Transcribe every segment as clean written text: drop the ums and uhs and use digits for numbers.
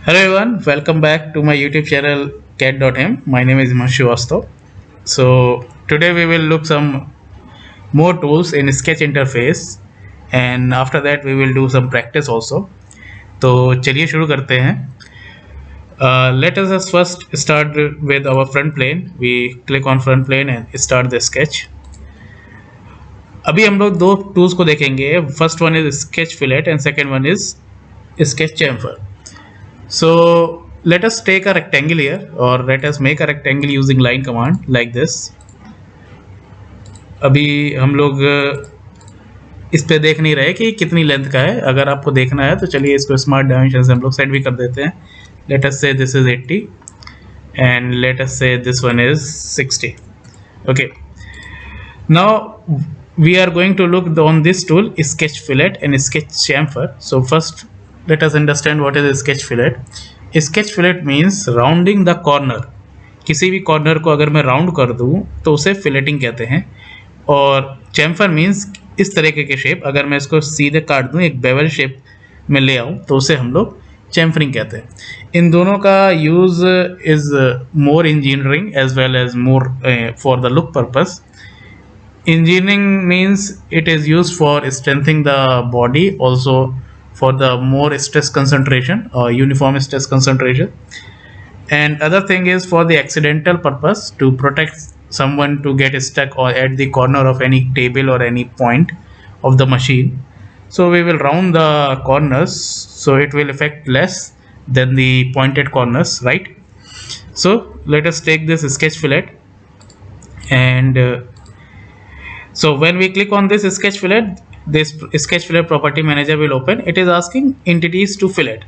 Hello everyone, welcome back to my YouTube channel cat.m. My name is Himanshu Srivastava. So today we will look some more tools in sketch interface and after that we will do some practice also. तो चलिए शुरू करते हैं. Let us first start with our front plane. We click on front plane and start the sketch. अभी हम लोग दो tools को देखेंगे. First one is sketch fillet and second one is sketch chamfer. So let us take a rectangle here, or let us make a rectangle using line command like this. अभी हम लोग इस पे देख नहीं रहे कि कितनी लेंथ का है. अगर आपको देखना है तो चलिए इसको स्मार्ट डायमेंशन से हम लोग सेट भी कर देते हैं. Let us say this is 80 and let us say this one is 60. Okay. Now we are going to look on this tool sketch fillet and sketch chamfer. So first let us understand what is a sketch fillet. Sketch fillet means rounding the corner. किसी भी corner को अगर मैं round कर दूं तो उसे filleting कहते हैं. और चैम्फर मीन्स इस तरीके के शेप, अगर मैं इसको सीधे काट दूं एक बेवल शेप में ले आऊं तो उसे हम लोग चैम्फरिंग कहते हैं. इन दोनों का use is more engineering as well as more for the look purpose. Engineering means it is used for strengthening the body, also for the more stress concentration or uniform stress concentration, and other thing is for the accidental purpose to protect someone to get stuck or at the corner of any table or any point of the machine. So we will round the corners so it will affect less than the pointed corners, right? So let us take this sketch fillet and so when we click on this sketch fillet, this sketch fillet property manager will open. It is asking entities to fillet.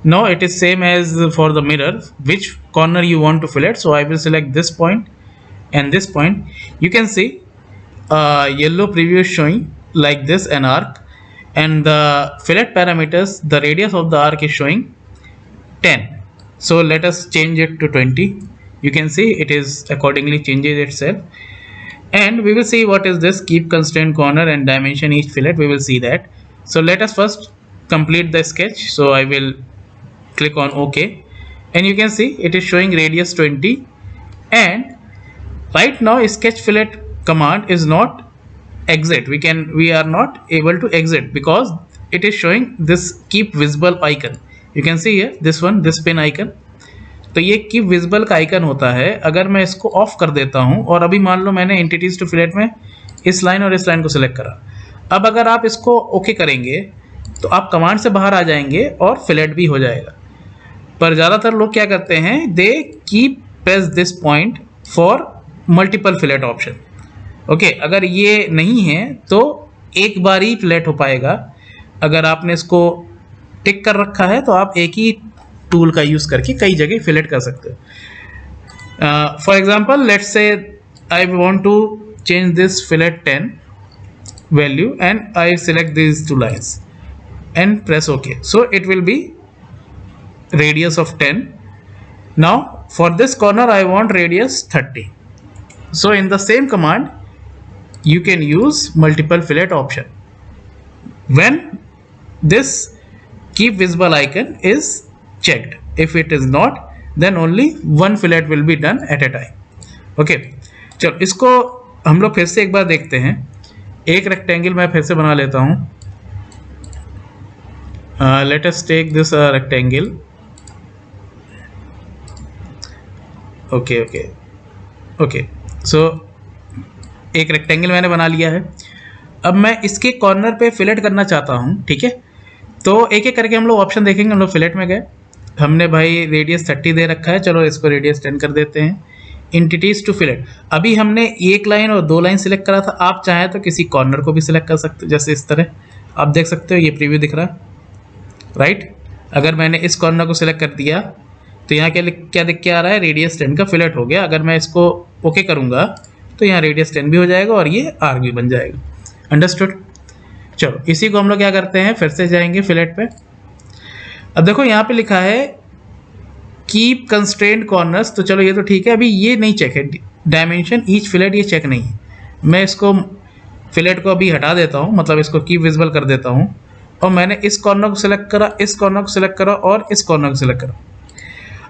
Now it is same as for the mirror, which corner you want to fillet. So I will select this point and this point. You can see yellow preview showing like this, an arc, and the fillet parameters, the radius of the arc is showing 10. So let us change it to 20. You can see it is accordingly changes itself. And we will see what is this keep constraint corner and dimension each fillet. We will see that. So let us first complete the sketch. So I will click on OK, and you can see it is showing radius 20. And right now sketch fillet command is not exit. We are not able to exit because it is showing this keep visible icon. You can see here this one, this pin icon. तो ये keep visible का icon होता है. अगर मैं इसको of कर देता हूं और अभी मान लो मैंने एंटिटीज टू फिलेट में इस लाइन और इस लाइन को सिलेक्ट करा. अब अगर आप इसको ओके करेंगे तो आप कमांड से बाहर आ जाएंगे और फिलेट भी हो जाएगा. पर ज़्यादातर लोग क्या करते हैं, they keep press this point for multiple fillet option. Okay, अगर ये नहीं है तो एक बार ही फिलेट हो पाएगा. अगर आपने इसको टिक कर रखा है तो आप एक ही टूल का यूज करके कई जगह फिलेट कर सकते हो. For example let's say I want to change this fillet 10 value and I select this two lines and press okay. So it will be radius of 10. Now for this corner I want radius 30. So in the same command you can use multiple fillet option. When this keep visible icon is checked, if it is not then only one fillet will be done at a time. Okay, चलो इसको हम लोग फिर से एक बार देखते हैं. एक रेक्टेंगल मैं फिर से बना लेता हूँ. Let us take this rectangle. Okay. So एक रेक्टेंगल मैंने बना लिया है. अब मैं इसके कॉर्नर पे फिलेट करना चाहता हूँ. ठीक है, तो एक एक करके हम लोग ऑप्शन देखेंगे. हम लोग फिलेट में गए, हमने भाई रेडियस 30 दे रखा है, चलो इसको रेडियस 10 कर देते हैं. एंटिटीज टू फिलेट, अभी हमने एक लाइन और दो लाइन सिलेक्ट करा था. आप चाहें तो किसी कॉर्नर को भी सिलेक्ट कर सकते हो, जैसे इस तरह आप देख सकते हो. ये प्रीव्यू दिख रहा है, राइट. अगर मैंने इस कॉर्नर को सिलेक्ट कर दिया तो यहाँ क्या दिख के आ रहा है, रेडियस 10 का फिलेट हो गया. अगर मैं इसको ओके करूँगा तो यहाँ रेडियस 10 भी हो जाएगा और ये आर्क भी बन जाएगा. अंडरस्टूड. चलो इसी को हम लोग क्या करते हैं, फिर से जाएंगे फिलेट पे. अब देखो यहाँ पे लिखा है कीप कंस्ट्रेंट कॉर्नर्स. तो चलो ये तो ठीक है, अभी ये नहीं चेक है. डायमेंशन ईच फिलेट ये चेक नहीं है. मैं इसको फिलेट को अभी हटा देता हूँ, मतलब इसको कीप विजिबल कर देता हूँ. और मैंने इस कॉर्नर को सिलेक्ट करा, इस कॉर्नर को सिलेक्ट करा और इस कॉर्नर को सिलेक्ट करा.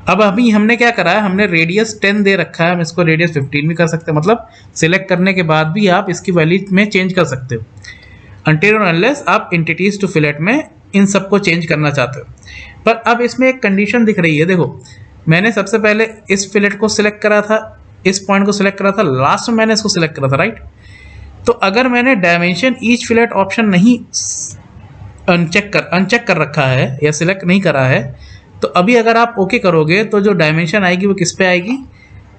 अब अभी हमने क्या करा है, हमने रेडियस 10 दे रखा है, हम इसको रेडियस 15 भी कर सकते हैं, मतलब सिलेक्ट करने के बाद भी आप इसकी वैल्यू में चेंज कर सकते हो अनटिल और अनलेस आप एंटिटीज टू फिलेट में इन सबको चेंज करना चाहते हो। पर अब इसमें एक कंडीशन दिख रही है, देखो मैंने सबसे पहले इस फिलेट को सिलेक्ट करा था, इस पॉइंट को सिलेक्ट करा था, लास्ट में मैंने इसको सिलेक्ट करा था, राइट। तो अगर मैंने डायमेंशन ईच फिलेट ऑप्शन नहीं अनचेक कर रखा है या सिलेक्ट नहीं करा है, तो अभी अगर आप ओके करोगे तो जो डायमेंशन आएगी वो किस पे आएगी,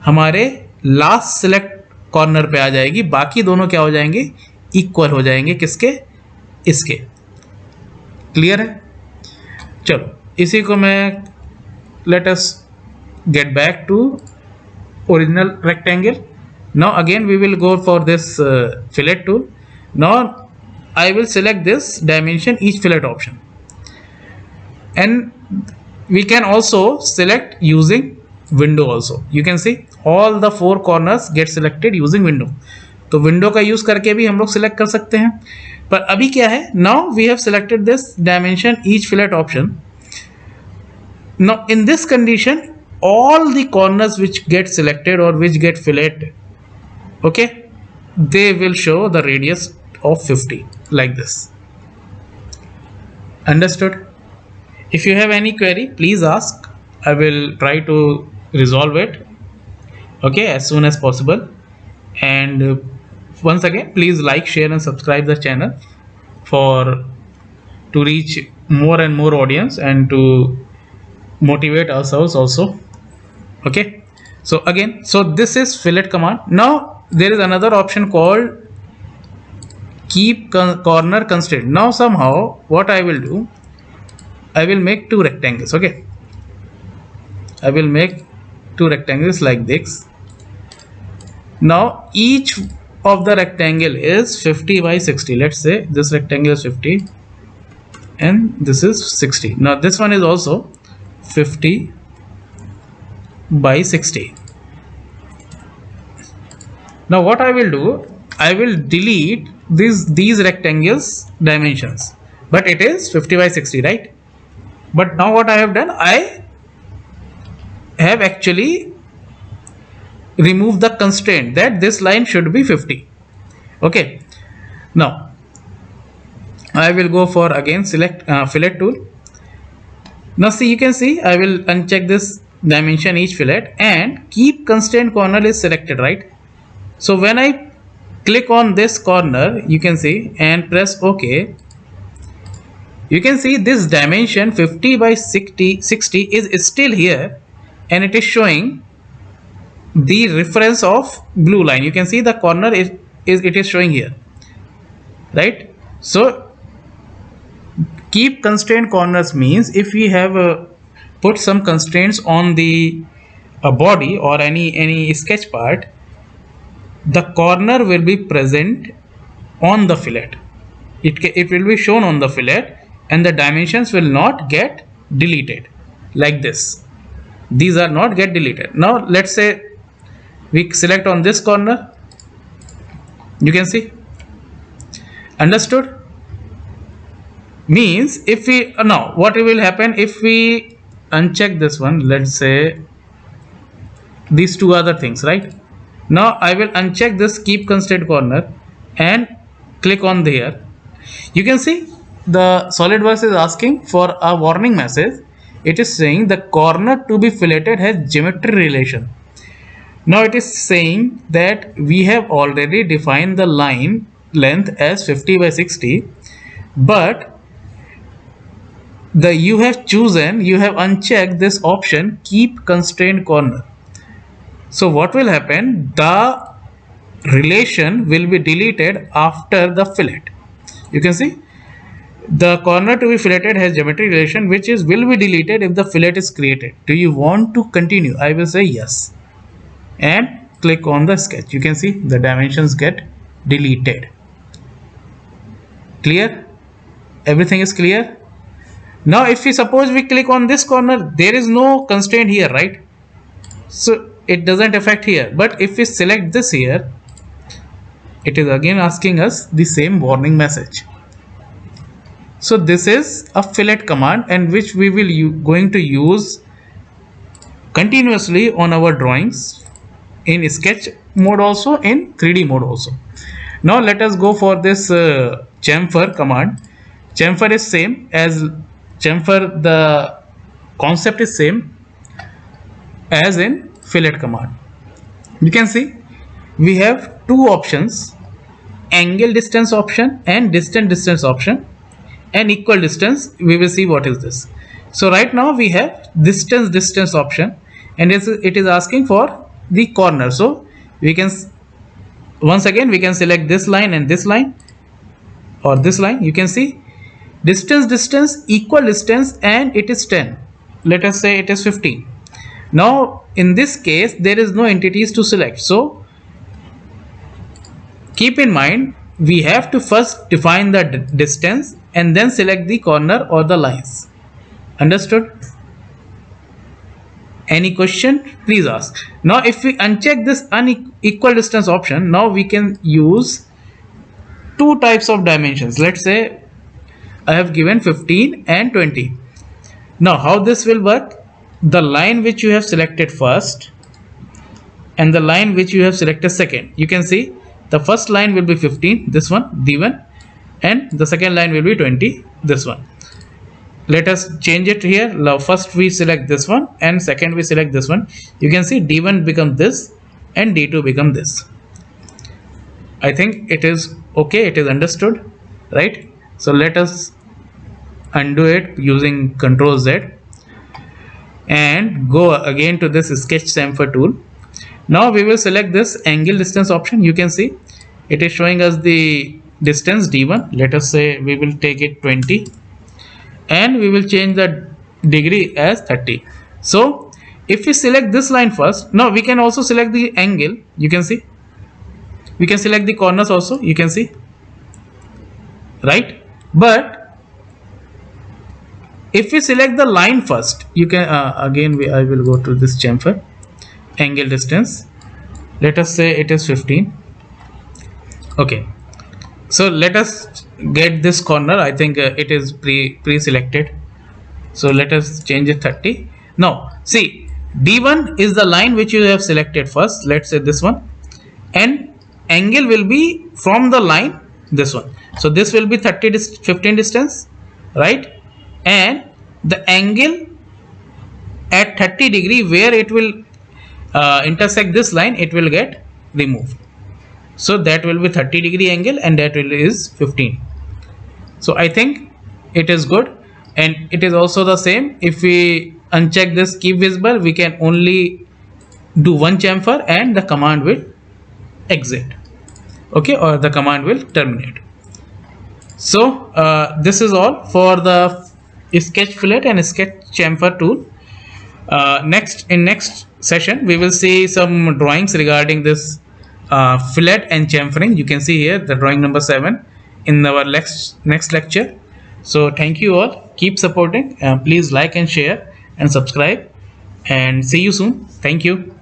हमारे लास्ट सिलेक्ट कॉर्नर पे आ जाएगी, बाकी दोनों क्या हो जाएंगे, इक्वल हो जाएंगे, किसके, इसके। क्लियर है। चलो इसी को मैं, let us get back to original rectangle. Now again we will go for this fillet tool. Now I will select this dimension each fillet option, and we can also select using window also. You can see all the 4 corners get selected using window. तो window का use करके भी हम लोग select कर सकते हैं। पर अभी क्या है, now we have selected this dimension each fillet option. Now in this condition all the corners which get selected or which get fillet, okay, they will show the radius of 50 like this. Understood? If you have any query, please ask. I will try to resolve it, okay, as soon as possible. And once again, please like, share and subscribe the channel for to reach more and more audience and to motivate ourselves also. Okay, so again, so this is fillet command. Now there is another option called keep corner constraint. Now somehow what I will do, I will make 2 rectangles. Okay, I will make 2 rectangles like this. Now each of the rectangle is 50 by 60. Let's say this rectangle is 50 and this is 60. Now this one is also 50 by 60. Now what I will do, I will delete these rectangles dimensions, but it is 50 by 60, right? But now what I have done, I have actually removed the constraint that this line should be 50. Okay, now I will go for again select fillet tool. Now see, you can see I will uncheck this dimension each fillet and keep constraint corner is selected, right? So when I click on this corner, you can see, and press OK, you can see this dimension 50 by 60 is still here, and it is showing the reference of blue line. You can see the corner is showing here, right? So keep constraint corners means if we have put some constraints on the body or any sketch part, the corner will be present on the fillet. It will be shown on the fillet and the dimensions will not get deleted like this. These are not get deleted. Now let's say we select on this corner, you can see. Understood? Means if we now what will happen if we uncheck this one, let's say these 2 other things, right? Now I will uncheck this keep constraint corner and click on there. You can see the SolidWorks is asking for a warning message. It is saying the corner to be filleted has geometry relation. Now it is saying that we have already defined the line length as 50 by 60, but you have unchecked this option keep constraint corner. So what will happen, the relation will be deleted after the fillet. You can see the corner to be filleted has geometry relation which will be deleted if the fillet is created. Do you want to continue? I will say yes and click on the sketch. You can see the dimensions get deleted. Clear? Everything is clear? Now if we suppose we click on this corner, there is no constraint here, right? So it doesn't affect here, but if we select this here, it is again asking us the same warning message. So this is a fillet command and which we will going to use continuously on our drawings in sketch mode also, in 3D mode also. Now let us go for this chamfer command. Chamfer is same as chamfer, the concept is same as in fillet command. You can see we have two options, angle distance option and distance option, and equal distance. We will see what is this. So right now we have distance option, and it is asking for the corner. So we can, once again we can select this line and this line, or this line. You can see distance, equal distance, and it is 10. Let us say it is 15. Now in this case there is no entities to select, so keep in mind we have to first define the distance and then select the corner or the lines. Understood? Any question, please ask. Now if we uncheck this unequal distance option, now we can use two types of dimensions. Let's say I have given 15 and 20. Now how this will work? The line which you have selected first and the line which you have selected second, you can see the first line will be 15, this one D1, and the second line will be 20, this one. Let us change it here. Now first we select this one and second we select this one. You can see D1 become this and D2 become this. I think it is okay, it is understood, right? So let us undo it using Ctrl Z and go again to this sketch chamfer tool. Now we will select this angle distance option. You can see it is showing us the distance D1. Let us say we will take it 20 and we will change the degree as 30. So if we select this line first, now we can also select the angle. You can see we can select the corners also, you can see, right? But if we select the line first, you can again I will go to this chamfer, angle distance, let us say it is 15. Okay, so let us get this corner. I think it is pre-selected, so let us change it 30. Now see, D1 is the line which you have selected first, let's say this one, and angle will be from the line this one. So this will be 15 distance, right? And the angle at 30 degree where it will intersect this line, it will get removed. So that will be 30 degree angle and that will is 15. So I think it is good, and it is also the same. If we uncheck this keep visible, we can only do one chamfer and the command will exit, okay, or the command will terminate. So this is all for the sketch fillet and sketch chamfer tool. In next session we will see some drawings regarding this fillet and chamfering. You can see here the drawing number 7 in our next lecture. So thank you all, keep supporting, please like and share and subscribe, and see you soon. Thank you.